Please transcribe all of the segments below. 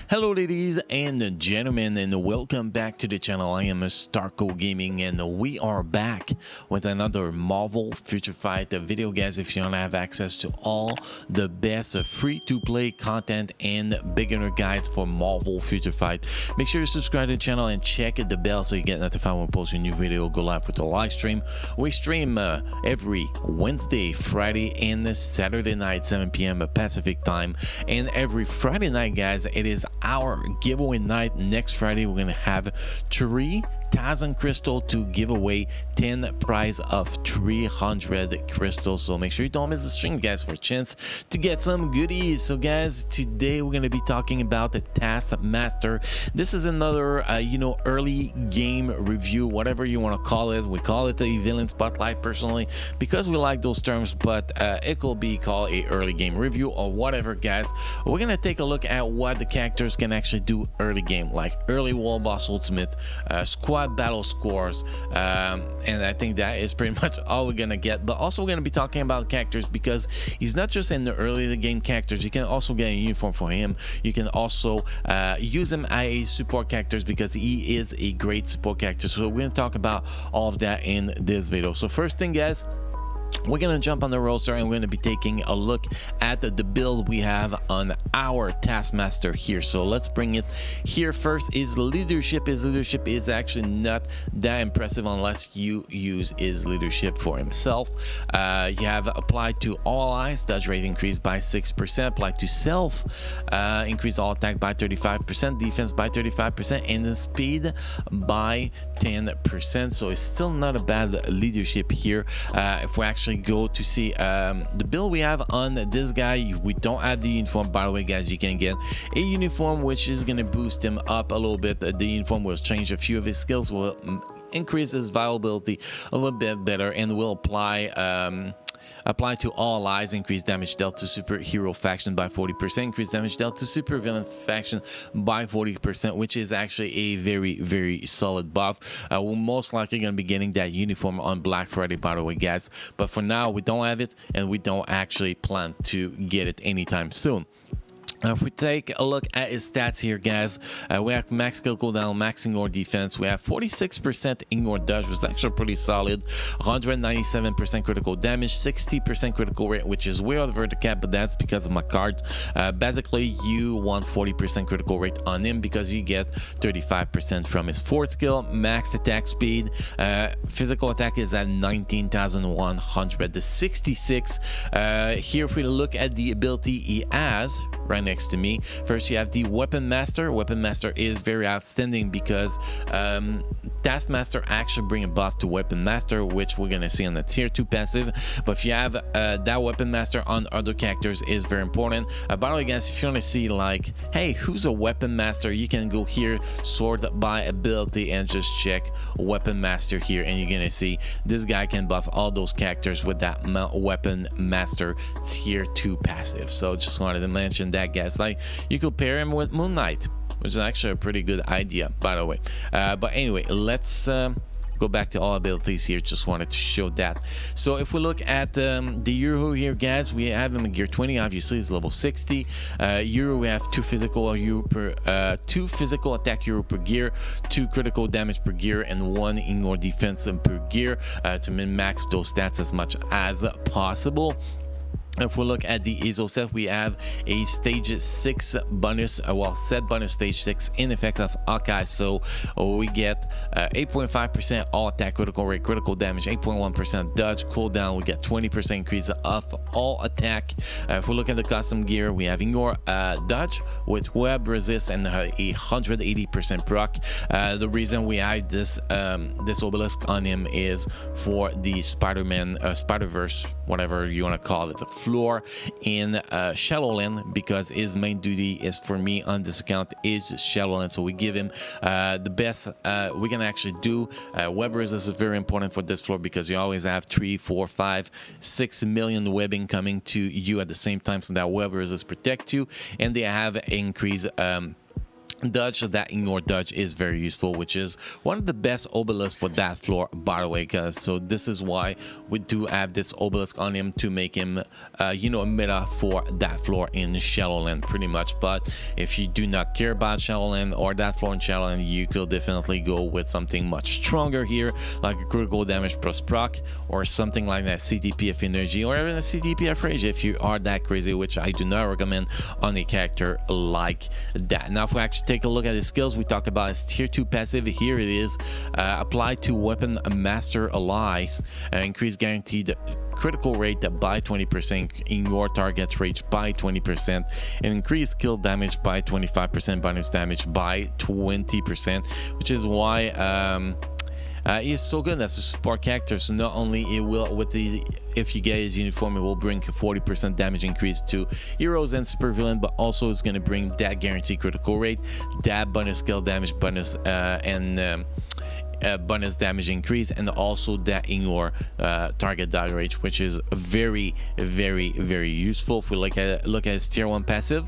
Hello ladies and gentlemen, and welcome back to the channel. I am Starco Gaming and we are back with another Marvel Future Fight video, guys. If you want to have access to all the best free-to-play content and beginner guides for Marvel Future Fight, make sure you subscribe to the channel and check the bell so you get notified when we post a new video. Go live with the live stream. We stream every Wednesday, Friday and Saturday night 7 p.m. Pacific time, and every Friday night, guys, it is our giveaway night. Next Friday we're gonna have 3,000 crystal to give away, 10 prize of 300 crystals. So make sure you don't miss the stream, guys, for a chance to get some goodies. So guys, today we're gonna be talking about the Taskmaster. This is another early game review, whatever you want to call it. We call it the villain spotlight personally because we like those terms, but it could be called a early game review or whatever, guys. We're gonna take a look at what the characters can actually do early game, like early wall boss ultimate, squad battle scores, and I think that is pretty much all we're gonna get. But also we're gonna be talking about characters because he's not just in the early game characters. You can also get a uniform for him. You can also use him as a support characters because he is a great support character. So we're gonna talk about all of that in this video. So first thing, guys, we're gonna jump on the roster and we're gonna be taking a look at the build we have on our Taskmaster here. So let's bring it here. First is leadership. His leadership is actually not that impressive unless you use his leadership for himself. You have applied to all allies, dodge rate increased by 6%, applied to self, increase all attack by 35%, defense by 35%, and the speed by 10%. So it's still not a bad leadership here. If we actually go to see the build we have on this guy, we don't have the uniform, by the way, guys. You can get a uniform which is going to boost him up a little bit. The uniform will change a few of his skills, will increase his viability a little bit better, and will apply to all allies, increase damage dealt to superhero faction by 40%, increase damage dealt to supervillain faction by 40%, which is actually a very solid buff. We're most likely going to be getting that uniform on Black Friday, by the way, guys, but for now we don't have it and we don't actually plan to get it anytime soon. If we take a look at his stats here, guys, we have max kill cooldown, max ignore defense. We have 46% ignore dodge, which is actually pretty solid. 197% critical damage, 60% critical rate, which is way over the cap, but that's because of my cards. Basically, you want 40% critical rate on him because you get 35% from his fourth skill. Max attack speed, physical attack is at 19,100. The 66. Here, if we look at the ability he has right next to me, first you have the Weapon Master. Weapon Master is very outstanding because Taskmaster actually bring a buff to Weapon Master, which we're gonna see on the tier 2 passive. But if you have that Weapon Master on other characters, is very important. By the way, guys, if you want to see like, hey, who's a Weapon Master, you can go here, sort by ability, and just check Weapon Master here, and you're gonna see this guy can buff all those characters with that Weapon Master tier 2 passive. So just wanted to mention that, guys. Like, you could pair him with Moon Knight, which is actually a pretty good idea, by the way. But anyway, let's go back to all abilities here. Just wanted to show that. So if we look at the Euro here, guys, we have him in gear 20. Obviously he's level 60. Euro, we have 2 physical attack Euro per gear, 2 critical damage per gear, and 1 ignore defense per gear to min-max those stats as much as possible. If we look at the ISO set, we have a stage 6 bonus, set bonus stage 6 in effect of Hawkeye. So we get 8.5% all attack critical rate, critical damage, 8.1% dodge, cooldown. We get 20% increase of all attack. If we look at the custom gear, we have ignore dodge with web resist and a 180% proc. The reason we have this obelisk on him is for the Spider-Man, Spider-Verse, whatever you want to call it, the floor in Shadowland, because his main duty is, for me on this account, is Shadowland. So we give him the best we can actually do. Web resist is very important for this floor because you always have 3, 4, 5, 6 million webbing coming to you at the same time, so that web resist protect you, and they have increased dodge. That ignore dodge is very useful, which is one of the best obelisks for that floor, by the way, guys. So this is why we do have this obelisk on him, to make him you know, a meta for that floor in Shadowland pretty much. But if you do not care about Shadowland or that floor in Shadowland, you could definitely go with something much stronger here, like a critical damage plus proc, or something like that CTPF energy, or even a CTPF rage if you are that crazy, which I do not recommend on a character like that. Now if we actually take a look at his skills, we talked about his tier 2 passive. Here it is. Applied to weapon master allies, increase guaranteed critical rate by 20%, ignore target rate by 20%, and increase kill damage by 25%, bonus damage by 20%, which is why he is so good as a support character. So not only it will, with the, if you get his uniform, it will bring a 40% damage increase to heroes and supervillain, but also it's going to bring that guaranteed critical rate, that bonus skill damage, bonus bonus damage increase, and also that ignore target dodge rate, which is very useful. If we look at his tier 1 passive,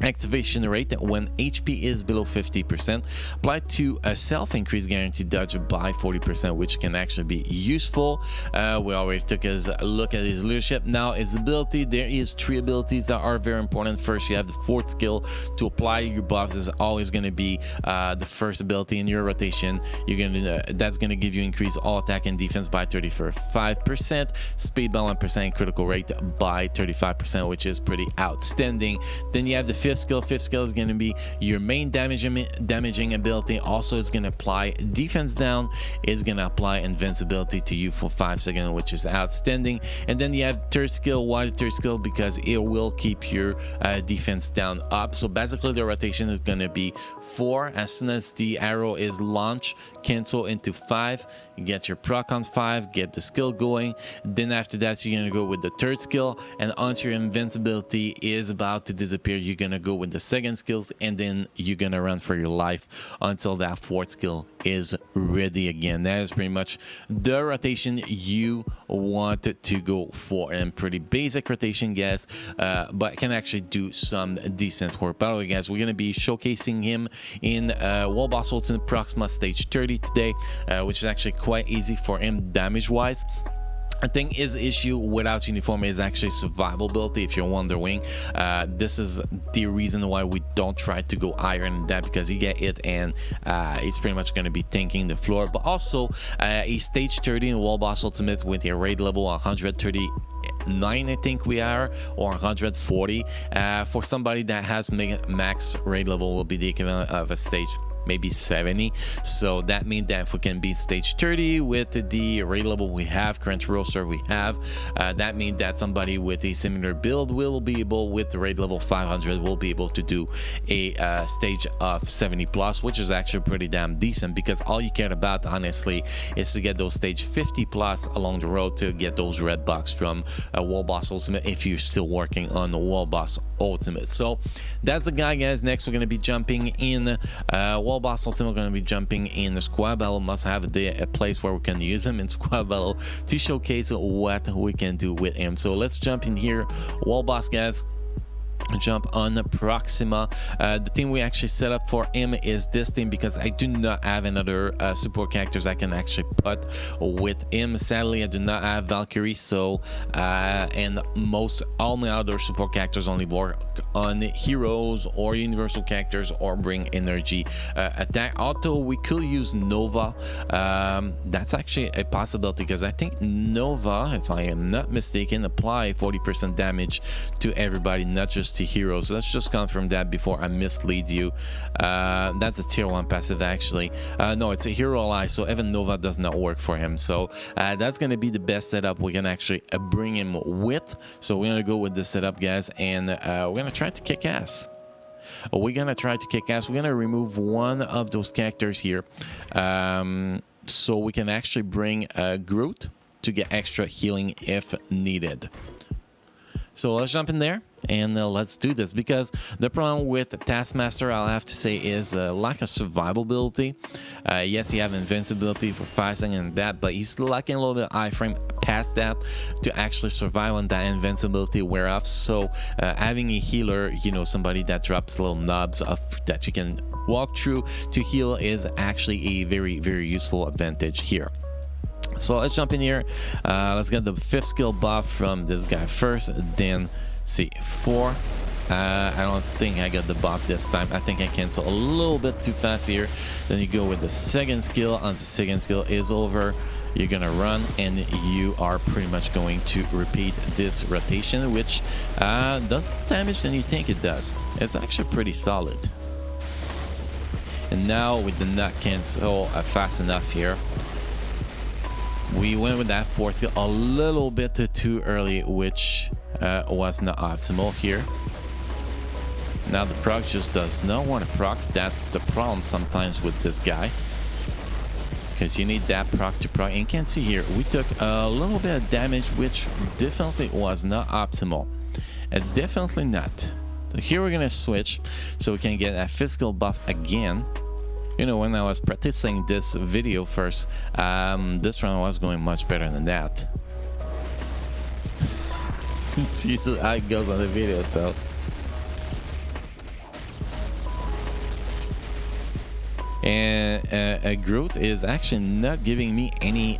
activation rate when HP is below 50%, applied to a self-increase guaranteed dodge by 40%, which can actually be useful. We already took a look at his leadership. Now his ability, there is 3 abilities that are very important. First, you have the 4th skill to apply your buffs. Is always going to be the first ability in your rotation. You're gonna that's going to give you increase all attack and defense by 35%, speed by 1%, critical rate by 35%, which is pretty outstanding. Then you have the 5th skill. 5th skill is going to be your main damaging ability. Also, it's going to apply defense down. It's going to apply invincibility to you for 5 seconds, which is outstanding. And then you have the 3rd skill. Why the 3rd skill? Because it will keep your defense down up. So basically the rotation is going to be 4. As soon as the arrow is launched, cancel into 5, get your proc on 5, get the skill going. Then after that, you're going to go with the 3rd skill, and once your invincibility is about to disappear, you're going to go with the 2nd skills, and then you're going to run for your life until that 4th skill is ready again. That is pretty much the rotation you want to go for, and pretty basic rotation, guys, but can actually do some decent work. By the way, guys, we're going to be showcasing him in Wall Boss Ultimate Proxima stage 30 today, which is actually quite easy for him damage wise. I think his issue without uniform is actually survivability. If you're wondering, this is the reason why we don't try to go higher than that, because he get it and it's pretty much going to be tanking the floor. But also a stage 30 in Wall Boss Ultimate with a raid level 139, I think we are, or 140. For somebody that has max raid level, will be the equivalent of a stage maybe 70. So that means that if we can beat stage 30 with the raid level we have, current roster we have, that means that somebody with a similar build will be able, with the raid level 500, will be able to do a stage of 70 plus, which is actually pretty damn decent, because all you care about honestly is to get those stage 50 plus along the road to get those red bucks from Wall Boss Ultimate if you're still working on the Wall Boss Ultimate. So that's the guy, guys. Next we're going to be jumping in Wall Boss Ultimate. We're going to be jumping in the squad battle. Must have a place where we can use him in squad battle to showcase what we can do with him. So let's jump in here. Wall Boss, guys. Jump on Proxima. The team we actually set up for him is this team, because I do not have another support characters I can actually put with him. Sadly, I do not have Valkyrie, so and all my other support characters only work on heroes or universal characters or bring energy attack. Although we could use Nova, that's actually a possibility, because I think Nova, if I am not mistaken, apply 40% damage to everybody, not just to heroes. Let's just confirm that before I mislead you. That's a tier 1 passive actually. No, it's a hero ally, so even Nova does not work for him. So that's going to be the best setup we can actually bring him with. So we're going to go with this setup, guys, and we're going to try to kick ass. We're going to remove one of those characters here, so we can actually bring Groot to get extra healing if needed. So let's jump in there and let's do this, because the problem with Taskmaster, I'll have to say, is lack of survivability. Yes, he have invincibility for 5 seconds and that, but he's lacking a little bit of iframe past that to actually survive on that invincibility wear off. So having a healer, you know, somebody that drops little nubs of that you can walk through to heal is actually a very, very useful advantage here. So let's jump in here. Let's get the 5th skill buff from this guy first, then see 4. I don't think I got the buff this time. I think I cancel a little bit too fast here. Then you go with the 2nd skill. Once the 2nd skill is over, you're gonna run and you are pretty much going to repeat this rotation, which does more damage than you think it does. It's actually pretty solid. And now we did not cancel fast enough here. We went with that 4th skill a little bit too early, which was not optimal here. Now the proc just does not want to proc. That's the problem sometimes with this guy, because you need that proc to proc. And you can see here we took a little bit of damage, which definitely was not optimal. Definitely not. So here we're gonna switch so we can get a 5th skill buff again. You know, when I was practicing this video first, this round was going much better than that. It's usually how it goes on the video though. And Groot is actually not giving me any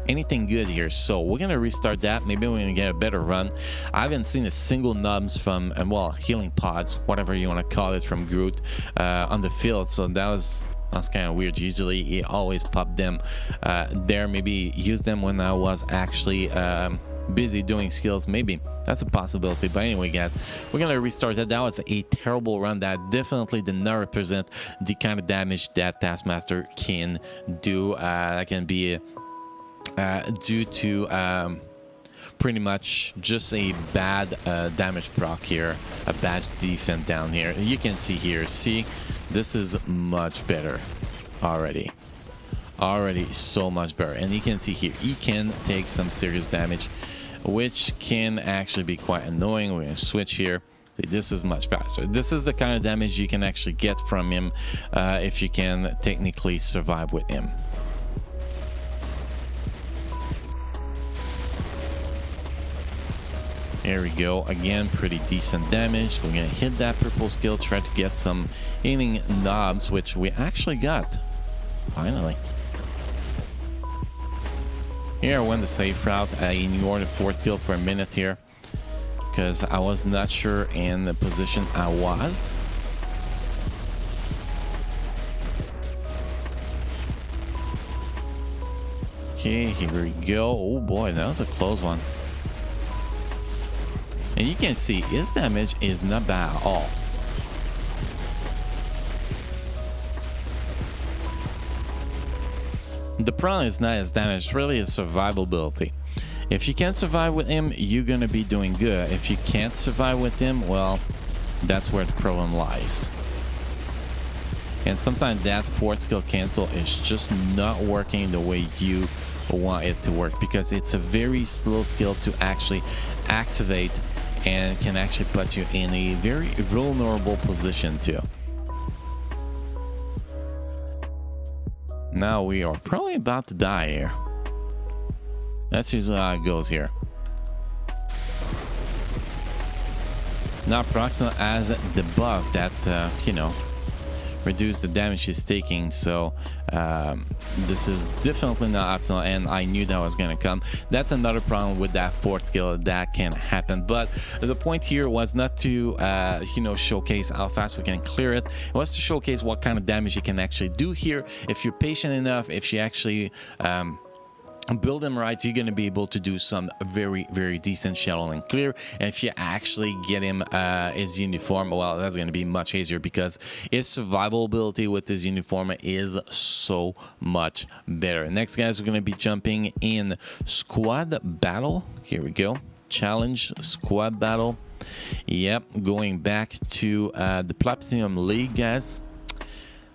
anything good here, so we're gonna restart that. Maybe we're gonna get a better run. I haven't seen a single nubs from well, healing pods, whatever you want to call it, from Groot on the field, so that's kind of weird. Usually he always popped them there. Maybe use them when I was actually busy doing skills. Maybe that's a possibility. But anyway, guys, we're gonna restart that. That was a terrible run. That definitely did not represent the kind of damage that Taskmaster can do. That can be due to pretty much just a bad damage proc here, a bad defense down here. You can see here, see, this is much better already so much better. And you can see here he can take some serious damage, which can actually be quite annoying. We're gonna switch here. This is much faster. This is the kind of damage you can actually get from him if you can technically survive with him. Here we go. Again, pretty decent damage. We're gonna hit that purple skill, try to get some healing knobs, which we actually got finally. Here I went the safe route. I ignored the 4th skill for a minute here because I was not sure in the position I was. Okay, here we go. Oh boy, that was a close one. And you can see his damage is not bad at all. The problem is not his damage, really his survivability. If you can survive with him, you're gonna be doing good. If you can't survive with him, well, that's where the problem lies. And sometimes that 4th skill cancel is just not working the way you want it to work, because it's a very slow skill to actually activate and can actually put you in a very vulnerable position too. Now we are probably about to die here. That's usually how it goes here. Now Proxima has the buff that, you know, reduce the damage he's taking, so this is definitely not optional, and I knew that was gonna come. That's another problem with that 4th skill, that can happen. But the point here was not to you know, showcase how fast we can clear it. It was to showcase what kind of damage you can actually do here. If you're patient enough, if you actually build them right, you're going to be able to do some very, very decent shell and clear. And if you actually get him his uniform, well, that's going to be much easier, because his survivability with his uniform is so much better. Next, guys, we're going to be jumping in squad battle. Here we go. Challenge squad battle. Yep, going back to the Platinum League, guys.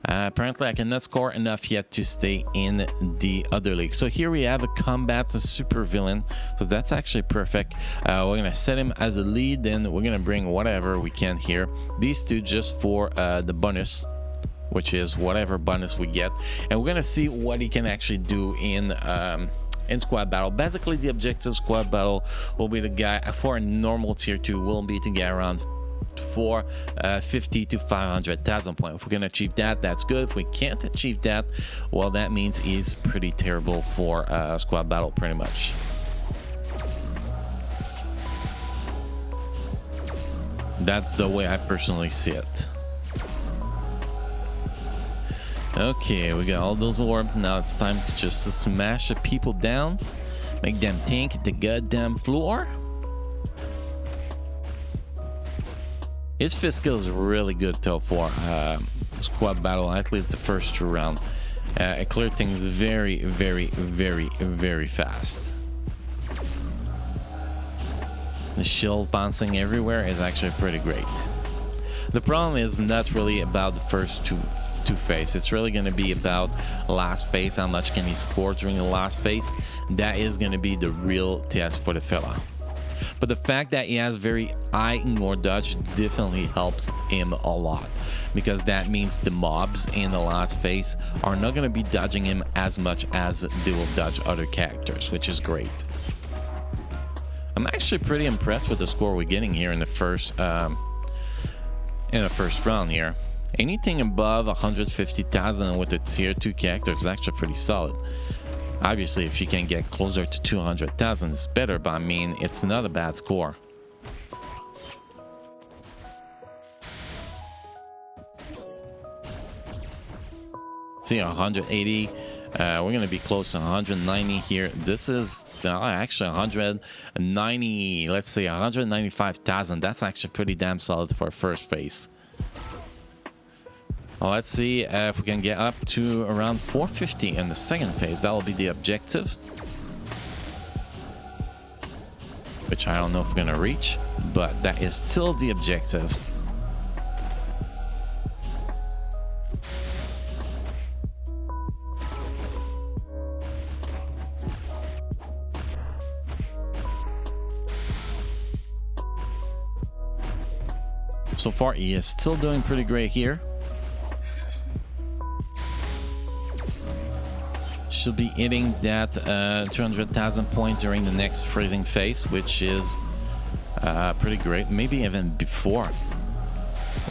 Apparently, I cannot score enough yet to stay in the other league. So here we have a combat super villain. So that's actually perfect. We're gonna set him as a lead, then we're gonna bring whatever we can here. These two just for the bonus, which is whatever bonus we get, and we're gonna see what he can actually do in squad battle. Basically, the objective squad battle will be the guy for a normal tier 2 will be to get around 450 to 500,000 points. If we can achieve that, that's good. If we can't achieve that, well, that means he's pretty terrible for squad battle, pretty much. That's the way I personally see it. Okay, we got all those orbs. Now it's time to just smash the people down, make them tank the goddamn floor. His fifth skill is really good though for squad battle, at least the first round. It cleared things very, very, very, very fast. The shells bouncing everywhere is actually pretty great. The problem is not really about the first two phase. It's really going to be about last phase. How much can he score during the last phase? That is going to be the real test for the fella. But the fact that he has very high ignore dodge definitely helps him a lot, because that means the mobs in the last phase are not going to be dodging him as much as they will dodge other characters, which is great. I'm actually pretty impressed with the score we're getting here in the first round here. Anything above 150,000 with a tier 2 character is actually pretty solid. Obviously, if you can get closer to 200,000, it's better, but I mean, it's not a bad score. See, 180. We're going to be close to 190 here. This is actually 190, let's say 195,000. That's actually pretty damn solid for first phase. Well, let's see if we can get up to around 450 in the second phase. That will be the objective, which I don't know if we're gonna reach, but that is still the objective. So far, he is still doing pretty great here. Should be hitting that 200,000 points during the next freezing phase, which is pretty great. Maybe even before.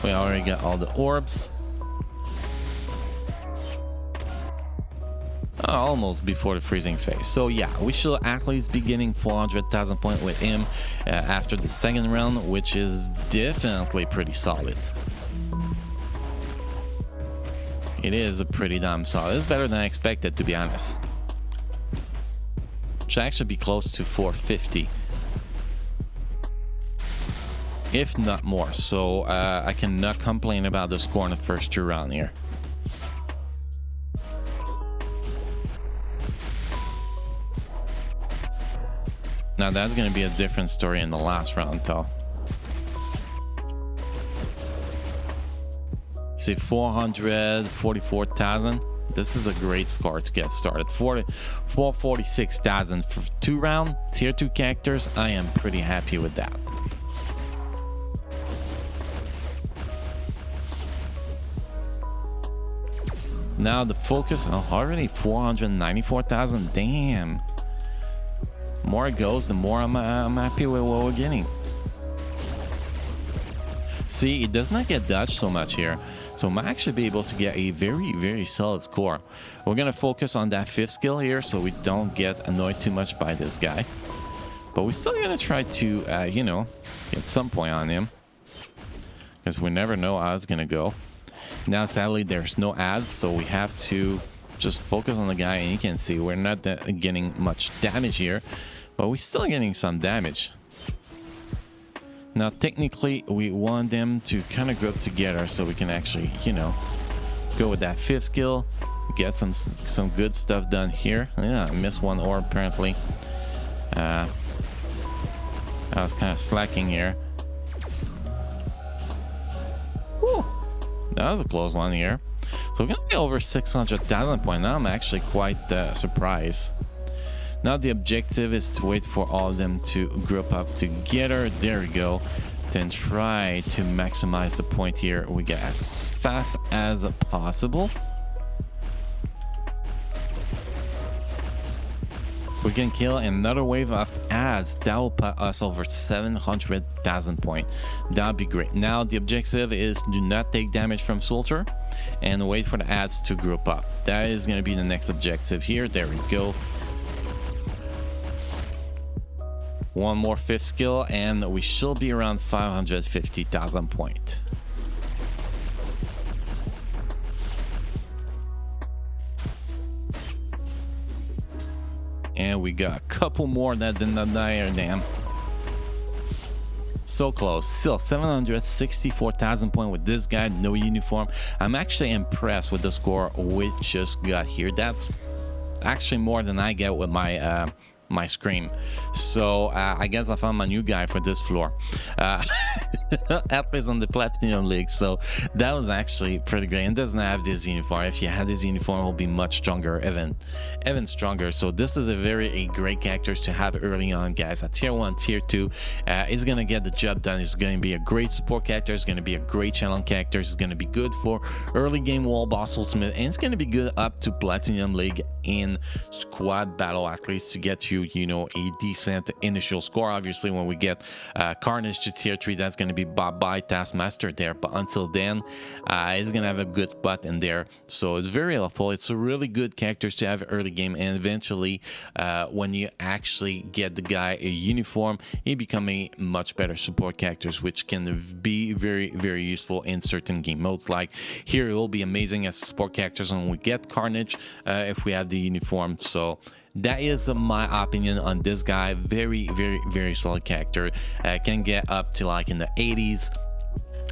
We already got all the orbs. Almost before the freezing phase. So yeah, we should at least be getting 400,000 points with him after the second round, which is definitely pretty solid. It is a pretty damn solid. It's better than I expected, to be honest. Should actually be close to 450, if not more. So I cannot complain about the score in the first two rounds here. Now that's going to be a different story in the last round, though. See, 444,000. This is a great score to get started. 446,000 for 2 round tier 2 characters. I am pretty happy with that. Now the focus, already 494,000. Damn. More it goes, the more I'm happy with what we're getting. See, it does not get dodged so much here, so I might actually be able to get a very, very solid score. We're gonna focus on that 5th skill here, so we don't get annoyed too much by this guy. But we're still gonna try to, you know, get some point on him, because we never know how it's gonna go. Now, sadly, there's no ads, so we have to just focus on the guy, and you can see we're not getting much damage here, but we're still getting some damage. Now, technically, we want them to kind of group together so we can actually, you know, go with that 5th skill, get some good stuff done here. Yeah, I missed one orb apparently. I was kind of slacking here. Whew. That was a close one here. So we're gonna be over 600,000 points. Now I'm actually quite surprised. Now the objective is to wait for all of them to group up together. There we go. Then try to maximize the point here. We get as fast as possible. We can kill another wave of ads. That will put us over 700,000 points. That'd be great. Now the objective is do not take damage from soldier and wait for the ads to group up. That is going to be the next objective here. There we go. One more 5th skill and we should be around 550,000 points. And we got a couple more that did not die. Damn. So close. Still 764,000 points with this guy. No uniform. I'm actually impressed with the score we just got here. That's actually more than I get with my my scream. So I guess I found my new guy for this floor. At least on the Platinum League. So that was actually pretty great. And doesn't have this uniform. If you had this uniform, it will be much stronger, even stronger. So this is a great character to have early on, guys. At tier 1, tier 2, it's gonna get the job done. It's gonna be a great support character. It's gonna be a great challenge character. It's gonna be good for early game wall boss ultimate, and it's gonna be good up to Platinum League in squad battle, at least to get you know, a decent initial score. Obviously when we get Carnage to tier 3, that's going to be bye Taskmaster there, but until then he's gonna have a good spot in there. So it's very helpful. It's a really good character to have early game, and eventually when you actually get the guy a uniform, he become a much better support characters, which can be very useful in certain game modes. Like here it will be amazing as support characters when we get Carnage if we have the uniform. So that is my opinion on this guy. Very solid character. Can get up to like in the 80s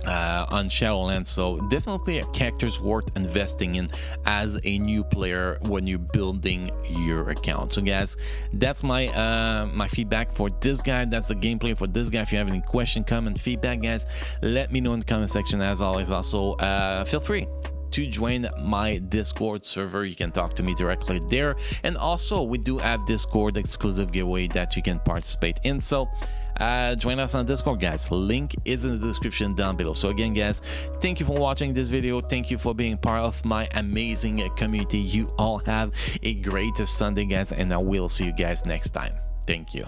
on Shadowlands. So definitely a character's worth investing in as a new player when you're building your account. So guys, that's my my feedback for this guy. That's the gameplay for this guy. If you have any question, comment, feedback, guys, let me know in the comment section. As always, also feel free to join my Discord server. You can talk to me directly there, and also we do have Discord exclusive giveaway that you can participate in. So join us on Discord, guys. Link is in the description down below. So again, guys, thank you for watching this video. Thank you for being part of my amazing community. You all have a great Sunday, guys, and I will see you guys next time. Thank you.